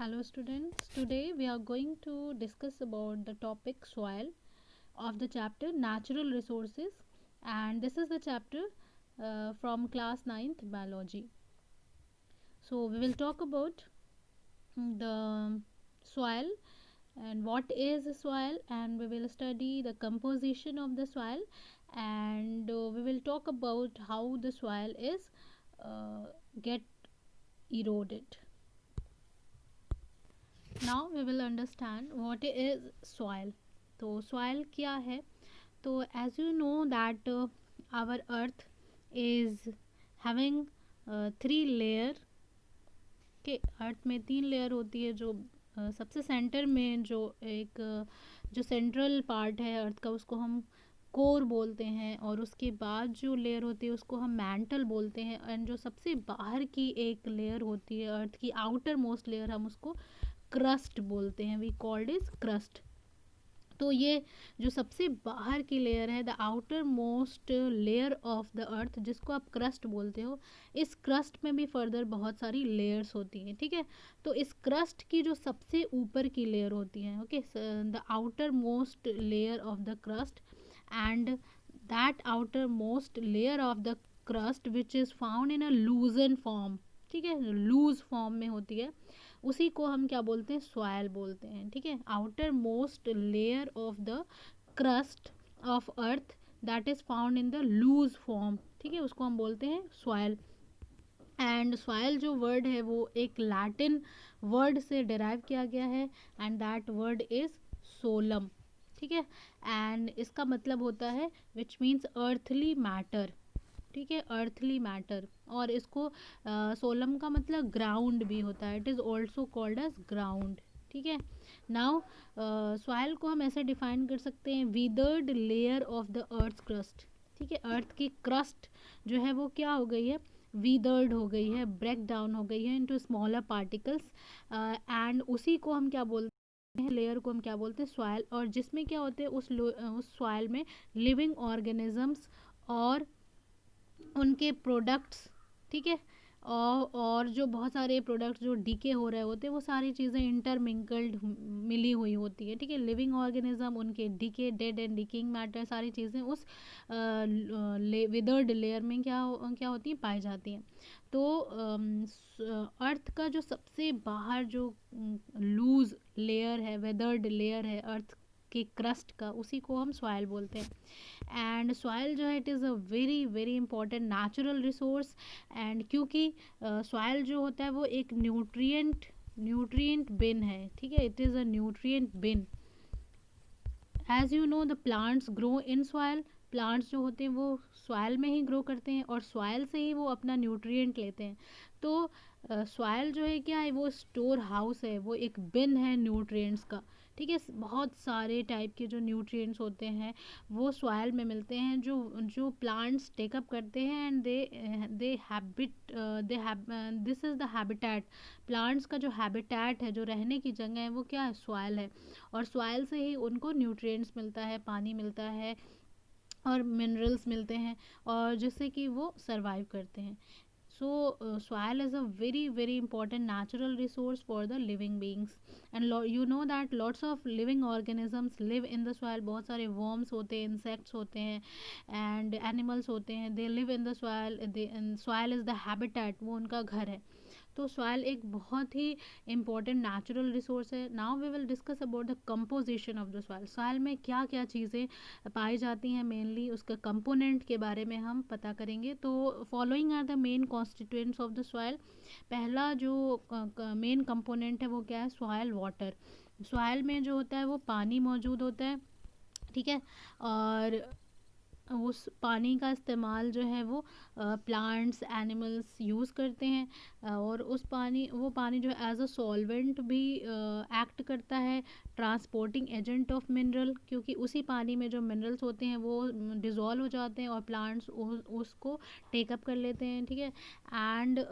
Hello students, today we are going to discuss about the topic soil of the chapter natural resources, and this is the chapter from class ninth biology. So we will talk about the soil and what is soil, and we will study the composition of the soil, and we will talk about how the soil is get eroded. Now we will understand what is soil. तो soil क्या है? तो as you know that our earth is having three layer के अर्थ में तीन layer होती है जो सबसे सेंटर में जो एक जो सेंट्रल पार्ट है अर्थ का उसको हम कोर बोलते हैं, और उसके बाद जो लेयर होती है उसको हम मैंटल बोलते हैं, एंड जो सबसे बाहर की एक लेयर होती है अर्थ की आउटर मोस्ट लेयर हम उसको क्रस्ट बोलते हैं. We called is crust. तो ये जो सबसे बाहर की लेयर है, the outer most layer of the earth, जिसको आप क्रस्ट बोलते हो, इस क्रस्ट में भी फर्दर बहुत सारी लेयर्स होती हैं. ठीक है, तो इस क्रस्ट की जो सबसे ऊपर की लेयर होती है, okay, the outer most layer of the crust, and that outer most layer of the crust which is found in a लूजन form. ठीक है, लूज फॉर्म में होती है, उसी को हम क्या बोलते हैं? सॉयल बोलते हैं. ठीक है, outer most layer of the crust of earth that is found in the loose form. ठीक है, उसको हम बोलते हैं सॉयल. एंड सॉयल जो वर्ड है वो एक लैटिन वर्ड से डिराइव किया गया है, एंड दैट वर्ड इज सोलम. ठीक है, एंड इसका मतलब होता है विच मीन्स अर्थली मैटर. ठीक है, अर्थली मैटर, और इसको सोलम का मतलब ग्राउंड भी होता है. It is also called as ground. ठीक है, नाउ सॉइल को हम ऐसे डिफाइन कर सकते हैं, withered layer of the earth crust. ठीक है, अर्थ की क्रस्ट जो है वो क्या हो गई है? विदर्ड हो गई है, ब्रेक डाउन हो गई है इनटू स्मॉलर पार्टिकल्स, एंड उसी को हम क्या बोलते हैं? लेयर को हम क्या बोलते हैं? सॉइल. और जिसमें क्या होते हैं उस सॉइल में लिविंग ऑर्गेनिजम्स और उनके प्रोडक्ट्स. ठीक है, और जो बहुत सारे प्रोडक्ट्स जो डीके हो रहे होते हैं वो सारी चीज़ें इंटरमिंकल्ड मिली हुई होती है. ठीक है, लिविंग ऑर्गेनिज्म, उनके decay, dead and decaying matter, सारी चीज़ें उस विदर्ड लेयर में क्या होती हैं? पाई जाती हैं. तो अर्थ का जो सबसे बाहर जो लूज लेयर है, वेदर्ड लेयर है अर्थ के क्रस्ट का, उसी को हम सॉइल बोलते हैं. एंड सॉइल जो है it is a very very important natural resource. And क्योंकि सॉइल जो होता है वो एक न्यूट्रिएंट बिन है. ठीक है, it is a nutrient bin. As you know the plants grow in soil. Plants जो होते हैं वो सॉइल में ही ग्रो करते हैं, और सॉइल से ही वो अपना न्यूट्रिएंट लेते हैं. तो सॉइल जो है क्या है? वो स्टोर हाउस है, वो एक बिन है न्यूट्रिएंट्स का. ठीक है, बहुत सारे टाइप के जो न्यूट्रिएंट्स होते हैं वो सॉइल में मिलते हैं, जो जो प्लांट्स टेकअप करते हैं, and they habit they have this is the habitat. Plants का जो हैबिटेट है, जो रहने की जगह है, वो क्या है? सॉइल है. और सॉइल से ही उनको न्यूट्रिएंट्स मिलता है, पानी मिलता है, और मिनरल्स मिलते हैं, और जिससे कि वो सरवाइव करते हैं. So, soil is a very very important natural resource for the living beings, and you know that lots of living organisms live in the soil. बहुत सारे worms होते हैं, insects होते हैं, and animals होते हैं. They live in the soil. And soil is the habitat, वो उनका घर है. तो सॉइल एक बहुत ही इम्पोर्टेंट नेचुरल रिसोर्स है. Now we will discuss about the composition of the soil. Soil में क्या क्या चीज़ें पाई जाती हैं, मेनली उसका कंपोनेंट के बारे में हम पता करेंगे. तो following are the main constituents of the soil. पहला जो मेन कंपोनेंट है वो क्या है? Soil water. सॉइल में जो होता है वो पानी मौजूद होता है. ठीक है, और उस पानी का इस्तेमाल जो है वो प्लांट्स, एनिमल्स यूज़ करते हैं, और वो पानी जो है एज अ सॉल्वेंट भी एक्ट करता है, ट्रांसपोर्टिंग एजेंट ऑफ मिनरल, क्योंकि उसी पानी में जो मिनरल्स होते हैं वो डिज़ोल्व हो जाते हैं और प्लांट्स उसको टेकअप कर लेते हैं. ठीक है, एंड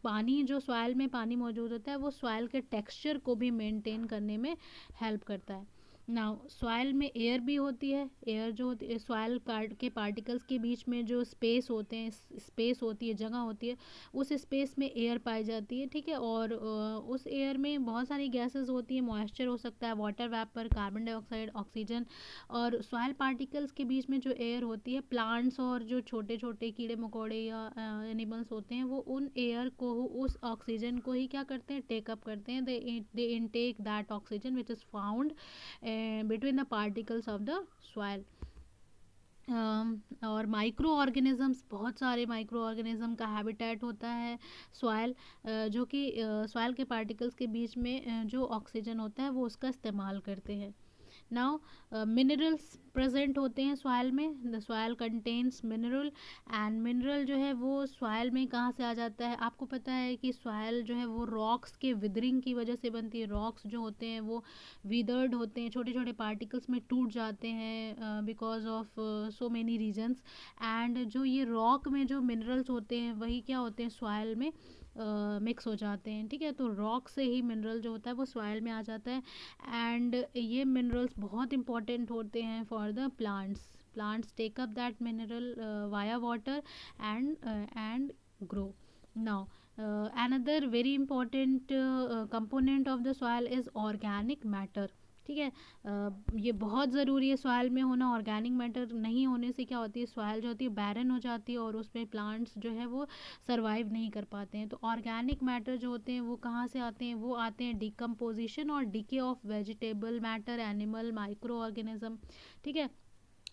पानी जो सॉइल में पानी मौजूद होता है वो सॉइल के टेक्सचर को भी मेंटेन करने में हेल्प करता है. नाउ सॉइल में एयर भी होती है। एयर जो होती है सॉइल के पार्टिकल्स के बीच में जो स्पेस होते हैं, स्पेस होती है, जगह होती है, उस स्पेस में एयर पाई जाती है, ठीक है। और उस एयर में बहुत सारी गैसेस होती है, मॉइस्चर हो सकता है, water vapour, carbon dioxide, oxygen. और सॉइल पार्टिकल्स के बीच में जो एयर होती है, प्लांट्स और जो छोटे छोटे कीड़े मकोड़े या एनिमल्स होते हैं, वो उन एयर को, उस ऑक्सीजन को ही क्या करते हैं, टेकअप करते हैं। They intake that oxygen which is found between the particles of the soil. और माइक्रो ऑर्गेनिजम्स, बहुत सारे माइक्रो ऑर्गेनिज्म का हैबिटेट होता है सॉइल, जो कि सॉइल के पार्टिकल्स के बीच में जो ऑक्सीजन होता है वो उसका इस्तेमाल करते हैं। नाउ मिनरल्स प्रेजेंट होते हैं सॉइल में। The soil contains mineral, and mineral जो है वो सॉइल में कहाँ से आ जाता है, आपको पता है कि सॉइल जो है वो रॉक्स के विदरिंग की वजह से बनती है। रॉक्स जो होते हैं वो विदर्ड होते हैं, छोटे छोटे पार्टिकल्स में टूट जाते हैं because of so many reasons. And जो ये रॉक में जो मिनरल्स होते हैं वही क्या होते हैं, सॉइल में मिक्स हो जाते हैं, ठीक है। तो रॉक से ही मिनरल जो होता है वो सॉइल में आ जाता है। एंड ये मिनरल्स बहुत इंपॉर्टेंट होते हैं for the plants take up that mineral via water and grow. Now another very important component of the soil is organic matter, ठीक है। ये बहुत ज़रूरी है सॉइल में होना। ऑर्गेनिक मैटर नहीं होने से क्या होती है, सॉइल जो होती है बैरन हो जाती है और उसमें प्लांट्स जो है वो सरवाइव नहीं कर पाते हैं। तो ऑर्गेनिक मैटर जो होते हैं वो कहाँ से आते हैं, वो आते हैं डिकम्पोजिशन और DK of vegetable matter, animal, micro organism, ठीक है।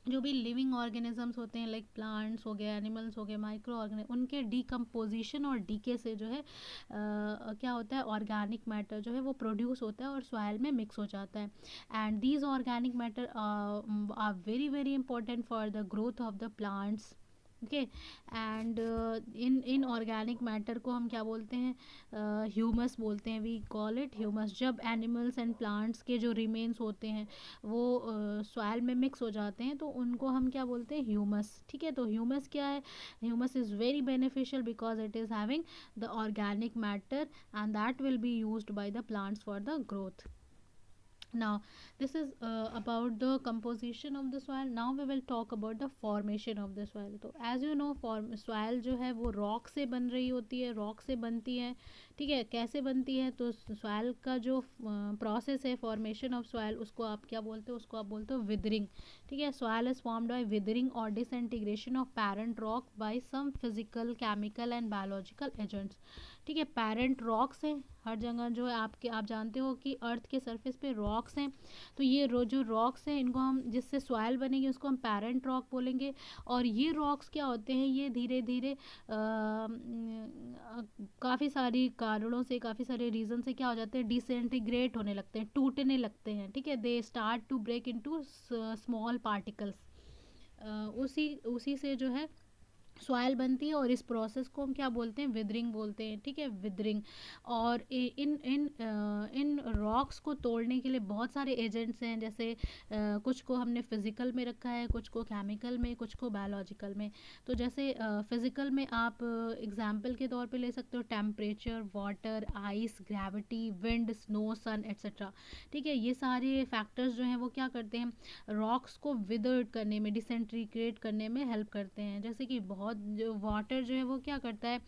जो भी लिविंग ऑर्गेनिजम्स होते हैं लाइक प्लांट्स हो गए, एनिमल्स हो गए, माइक्रो ऑर्गेनिज्म, उनके डिकम्पोजिशन और डीके से जो है क्या होता है, ऑर्गेनिक मैटर जो है वो प्रोड्यूस होता है और सॉइल में मिक्स हो जाता है। And these organic matter are very very important for the growth of the plants, okay. And in organic matter को हम क्या बोलते हैं, ह्यूमस बोलते हैं। We call it humus. जब एनिमल्स एंड प्लांट्स के जो रिमेन्स होते हैं वो सॉइल में मिक्स हो जाते हैं तो उनको हम क्या बोलते हैं, ह्यूमस, ठीक है। तो ह्यूमस क्या है, humus is very beneficial because it is having the organic matter and that will be used by the plants for the growth. Now this is about the composition of the soil. Now we will talk about the formation of the soil. तो as you know soil जो है वो rock से बन रही होती है, rock से बनती है, ठीक है। कैसे बनती है, तो soil का जो process है formation of soil, उसको आप क्या बोलते हो, उसको आप बोलते हो withering, ठीक है। soil is formed by withering or disintegration of parent rock by some physical, chemical and biological agents, ठीक है। पेरेंट रॉक्स हैं हर जगह, जो है आपके, आप जानते हो कि अर्थ के सरफेस पे रॉक्स हैं। तो ये जो रॉक्स हैं इनको हम, जिससे सॉइल बनेगी उसको हम पेरेंट रॉक बोलेंगे। और ये रॉक्स क्या होते हैं, ये धीरे धीरे काफ़ी सारी कारणों से, काफ़ी सारे रीज़न से क्या हो जाते हैं, डिसइंटीग्रेट होने लगते हैं, टूटने लगते हैं, ठीक है। They start to break into small particles. उसी उसी से जो है सॉइल बनती है और इस प्रोसेस को हम क्या बोलते हैं, विदरिंग बोलते हैं, ठीक है, विदरिंग। और इन रॉक्स को तोड़ने के लिए बहुत सारे एजेंट्स हैं, जैसे कुछ को हमने फिज़िकल में रखा है, कुछ को केमिकल में, कुछ को बायोलॉजिकल में। तो जैसे फिज़िकल में आप एग्जांपल के तौर पे ले सकते हो temperature, water, ice, gravity, wind, snow, sun etcetera, ठीक है। ये सारे फैक्टर्स जो हैं वो क्या करते हैं, रॉक्स को विदर्ड करने में, डिसइंटीग्रेट करने में हेल्प करते हैं। जैसे कि बहुत जो वाटर जो है वो क्या करता है,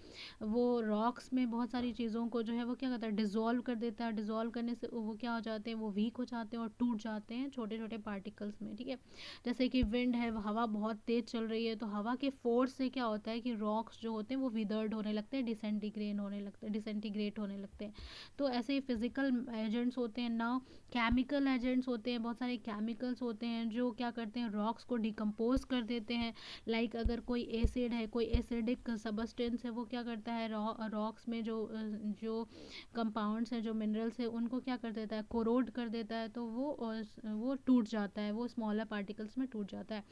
वो रॉक्स में बहुत सारी चीज़ों को जो है वो क्या करता है, डिज़ोल्व कर देता है। डिज़ोल्व करने से वो क्या हो जाते हैं, वो वीक हो जाते हैं और टूट जाते हैं छोटे छोटे पार्टिकल्स में, ठीक है। जैसे कि विंड है, हवा बहुत तेज़ चल रही है, तो हवा के फोर्स से क्या होता है कि रॉक्स जो होते हैं वो विदर्ड होने लगते हैं, डिसइंटीग्रेट होने लगते हैं। तो ऐसे ही फिजिकल एजेंट्स होते हैं ना, केमिकल एजेंट्स होते हैं, बहुत सारे केमिकल्स होते हैं जो क्या करते हैं, रॉक्स को डिकम्पोज कर देते हैं। लाइक अगर कोई एसिड है, कोई एसिडिक सबस्टेंस है, वो क्या करता है, रॉक्स में जो कंपाउंड्स हैं, जो मिनरल्स हैं, उनको क्या कर देता है, कोरोड कर देता है। तो वो टूट जाता है, वो स्मॉलर पार्टिकल्स में टूट जाता है।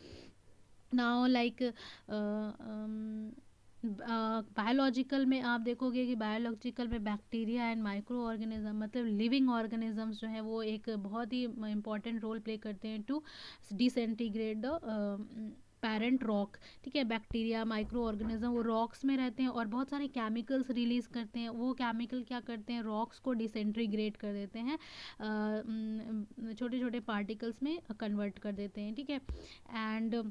नाउ लाइक बायोलॉजिकल में आप देखोगे कि बायोलॉजिकल में बैक्टीरिया एंड माइक्रो ऑर्गेनिज्म, मतलब लिविंग ऑर्गेनिजम्स जो है वो एक बहुत ही इंपॉर्टेंट रोल प्ले करते हैं to disintegrate the parent rock, ठीक है। बैक्टीरिया, माइक्रो ऑर्गेनिज्म वो रॉक्स में रहते हैं और बहुत सारे केमिकल्स रिलीज़ करते हैं। वो केमिकल क्या करते हैं, रॉक्स को डिसइंटीग्रेट कर देते हैं, छोटे छोटे पार्टिकल्स में कन्वर्ट कर देते हैं, ठीक है। And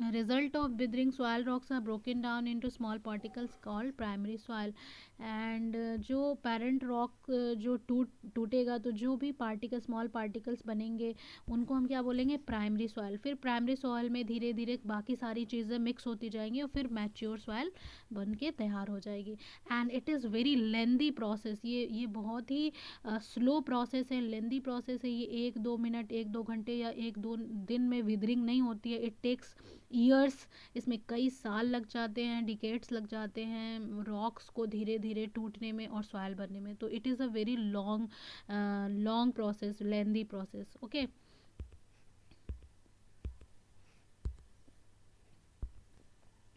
result of withering soil rocks are broken down into small particles called primary soil। And जो पेरेंट रॉक जो टूटेगा तो जो भी पार्टिकल, स्मॉल पार्टिकल्स बनेंगे उनको हम क्या बोलेंगे, प्राइमरी सॉइल। फिर प्राइमरी सॉइल में धीरे धीरे बाकी सारी चीज़ें मिक्स होती जाएंगी और फिर मैच्योर सॉइल बन के तैयार हो जाएगी। And it is very lengthy process, ये बहुत ही स्लो प्रोसेस है, लेंदी प्रोसेस है। ये 1-2 मिनट, 1-2 घंटे या 1-2 दिन में विदरिंग नहीं होती है। इट टेक्स ईयर्स, इसमें कई साल लग जाते हैं, डिकेड्स लग जाते हैं रॉक्स को धीरे धीरे टूटने में और सॉइल बनने में। तो it is a very long long process, lengthy process, okay.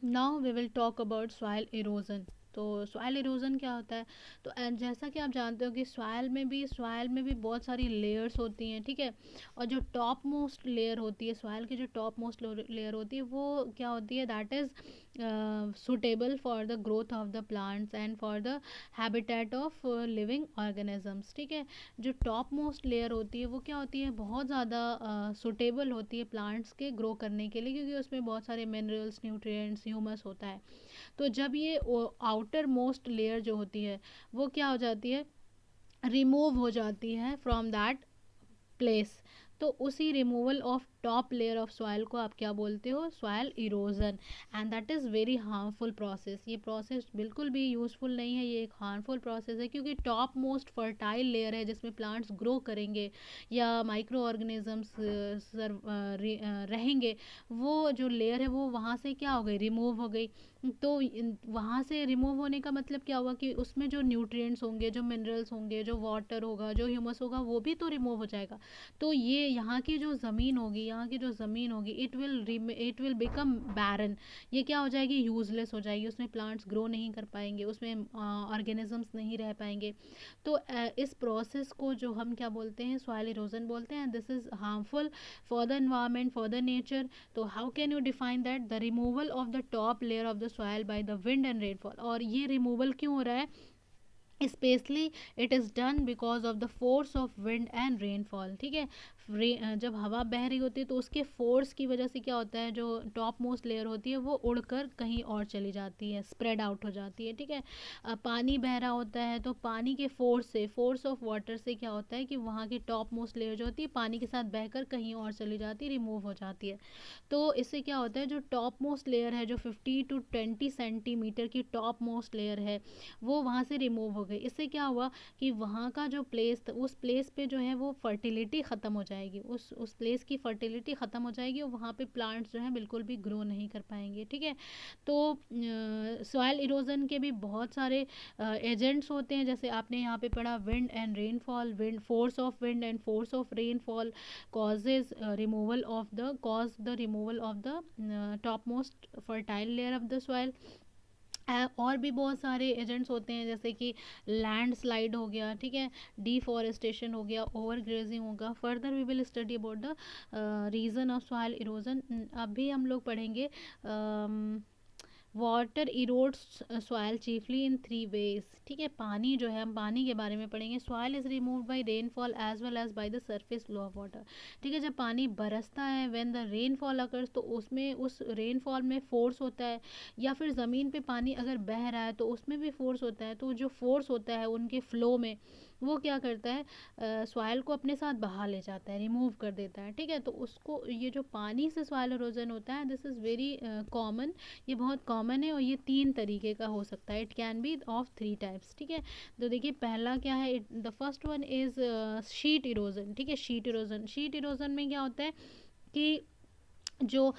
Now we will talk about soil erosion. तो सॉइल इरोजन क्या होता है, तो जैसा कि आप जानते हो कि सॉइल में भी बहुत सारी लेयर्स होती हैं, ठीक है। और जो टॉप मोस्ट लेयर होती है, सॉइल की जो टॉप मोस्ट लेयर होती है वो क्या होती है, that is suitable for the growth of the plants and for the habitat of living organisms, ठीक है। जो टॉप मोस्ट लेयर होती है वो क्या होती है, बहुत ज़्यादा सुटेबल होती है प्लांट्स के ग्रो करने के लिए, क्योंकि उसमें बहुत सारे मिनरल्स, न्यूट्रिएंट्स, ह्यूमस होता है। तो जब ये आउटर मोस्ट लेयर जो होती है वो क्या हो जाती है, रिमूव हो जाती है फ्रॉम दैट प्लेस, तो उसी removal of top layer of soil को आप क्या बोलते हो, soil erosion. And that is very harmful process. ये प्रोसेस बिल्कुल भी यूज़फुल नहीं है, ये एक हार्मफुल प्रोसेस है, क्योंकि टॉप मोस्ट फर्टाइल लेयर है जिसमें प्लांट्स ग्रो करेंगे या माइक्रो ऑर्गेनिजम्स रहेंगे, वो जो लेयर है वो वहाँ से क्या हो गई, रिमूव हो गई। तो वहाँ से रिमूव होने का मतलब क्या हुआ कि उसमें जो न्यूट्रिएंट्स होंगे, जो मिनरल्स होंगे, जो वाटर होगा, जो ह्यूमस होगा, वो भी तो रिमूव हो जाएगा। तो ये यहाँ की जो ज़मीन होगी, इट विल बिकम बैरन। ये क्या हो जाएगी, यूज़लेस हो जाएगी, उसमें प्लांट्स ग्रो नहीं कर पाएंगे, उसमें ऑर्गेनिजम्स नहीं रह पाएंगे। तो इस प्रोसेस को जो हम क्या बोलते हैं, सॉइल इरोजन बोलते हैं। This is harmful for the environment, for the nature. तो how can you define that, the removal of the top layer of the soil by the wind and rainfall. और ये रिमूवल क्यों हो रहा है, specially it is done because of the force of wind and rainfall, ठीक है। जब हवा बह रही होती है तो उसके फोर्स की वजह से क्या होता है, जो टॉप मोस्ट लेयर होती है वो उड़कर कहीं और चली जाती है, स्प्रेड आउट हो जाती है, ठीक है। पानी बह रहा होता है तो पानी के फोर्स से, फोर्स ऑफ वाटर से क्या होता है कि वहाँ की टॉप मोस्ट लेयर जो होती है पानी के साथ बहकर कहीं और चली जाती है, रिमूव हो जाती है। तो इससे क्या होता है, जो टॉप मोस्ट लेयर है, जो 50 to 20 सेंटीमीटर की टॉप मोस्ट लेयर है, वो वहाँ से रिमूव हो गई। इससे क्या हुआ कि वहाँ का जो प्लेस था, उस प्लेस पे जो है वो फर्टिलिटी ख़त्म हो जाएगी, उस प्लेस की फर्टिलिटी ख़त्म हो जाएगी और वहाँ पे प्लांट्स जो है बिल्कुल भी ग्रो नहीं कर पाएंगे, ठीक है। तो सॉइल इरोजन के भी बहुत सारे एजेंट्स होते हैं, जैसे आपने यहाँ पे पढ़ा wind and rainfall, wind, force of wind and force of rainfall causes removal of the topmost fertile layer of the soil। और भी बहुत सारे एजेंट्स होते हैं, जैसे कि लैंड स्लाइड हो गया, ठीक है, डिफॉरेस्टेशन हो गया, ओवर ग्रेजिंग होगा। Further we will study about the reason of soil erosion. अभी हम लोग पढ़ेंगे water erodes soil chiefly in 3 ways, ठीक है। पानी जो है, हम पानी के बारे में पढ़ेंगे। Soil is remove by rainfall as well as by the surface flow of water, ठीक है। जब पानी बरसता है, व्हेन द रेनफॉल अकर्स, तो उसमें, उस रेनफॉल में फोर्स होता है, या फिर ज़मीन पे पानी अगर बह रहा है तो उसमें भी फोर्स होता है। तो जो फोर्स होता है उनके फ्लो में, वो क्या करता है, सॉइल को अपने साथ बहा ले जाता है, रिमूव कर देता है, ठीक है। तो उसको, ये जो पानी से सॉइल इरोजन होता है, दिस इज़ वेरी कॉमन, ये बहुत कॉमन है और ये 3 तरीके का हो सकता है। It can be of 3 types, ठीक है। तो देखिए पहला क्या है, the first one is sheet erosion, ठीक है। शीट इरोजन में क्या होता है कि जो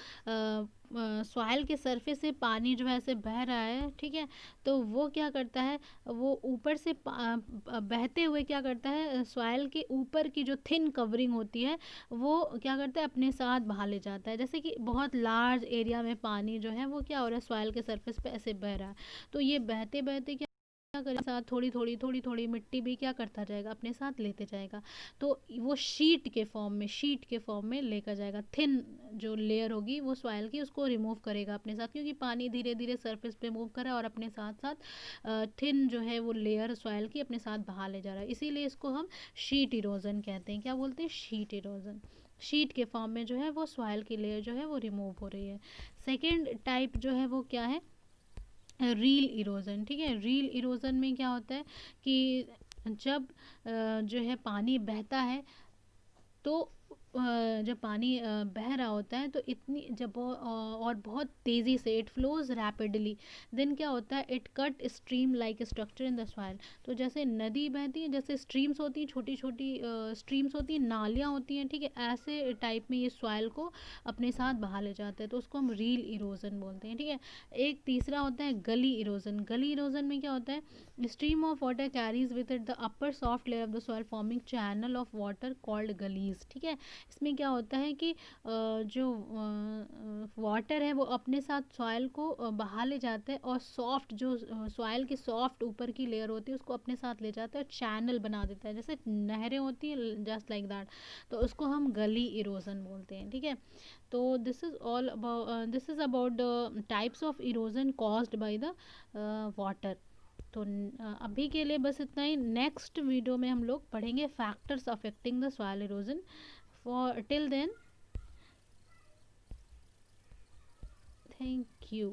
सॉइल के सरफेस से पानी जो है ऐसे बह रहा है, ठीक है। तो वो क्या करता है, वो ऊपर से बहते हुए क्या करता है, सॉइल के ऊपर की जो थिन कवरिंग होती है वो क्या करता है, अपने साथ बहा ले जाता है। जैसे कि बहुत लार्ज एरिया में पानी जो है वो क्या हो रहा है, सॉइल के सरफेस पे ऐसे बह रहा है, तो ये बहते बहते क्या क्या करेगा, साथ थोड़ी थोड़ी मिट्टी भी क्या करता जाएगा, अपने साथ लेते जाएगा। तो वो शीट के फॉर्म में लेकर जाएगा। थिन जो लेयर होगी वो सॉइल की, उसको रिमूव करेगा अपने साथ, क्योंकि पानी धीरे धीरे सरफेस पे मूव कर रहा है और अपने साथ साथ थिन जो है वो लेयर सॉइल की अपने साथ बहा ले जा रहा है। इसीलिए इसको हम शीट इरोजन कहते हैं। क्या बोलते हैं? Sheet erosion. शीट के फॉर्म में जो है वो सॉइल की लेयर जो है वो रिमूव हो रही है। सेकेंड टाइप जो है वो क्या है? Reel erosion. ठीक है, रील इरोजन में क्या होता है कि जब जो है पानी बहता है, तो जब पानी बह रहा होता है तो इतनी जब वो और बहुत तेज़ी से इट फ्लोज रैपिडली, देन क्या होता है, it cut stream like structure in the soil. तो जैसे नदी बहती है, जैसे स्ट्रीम्स होती हैं, छोटी छोटी स्ट्रीम्स होती हैं, नालियाँ होती हैं, ठीक है, ऐसे टाइप में ये सॉइल को अपने साथ बहा ले जाते हैं। तो उसको हम रील इरोजन बोलते हैं। ठीक है, एक तीसरा होता है गली इरोजन। गली इरोजन में क्या होता है, stream of water carries with it the upper soft layer of the soil forming channel of water called gullies. ठीक है, इसमें क्या होता है कि जो वाटर है वो अपने साथ सॉइल को बहा ले जाता है, और सॉफ्ट जो सॉइल की सॉफ्ट ऊपर की लेयर होती है उसको अपने साथ ले जाता है और चैनल बना देता है, जैसे नहरें होती हैं, जस्ट लाइक दैट। तो उसको हम गली इरोजन बोलते हैं। ठीक है, तो this is about the types of erosion caused by the water. तो अभी के लिए बस इतना ही। नेक्स्ट वीडियो में हम लोग पढ़ेंगे factors affecting the soil erosion. For till then, thank you.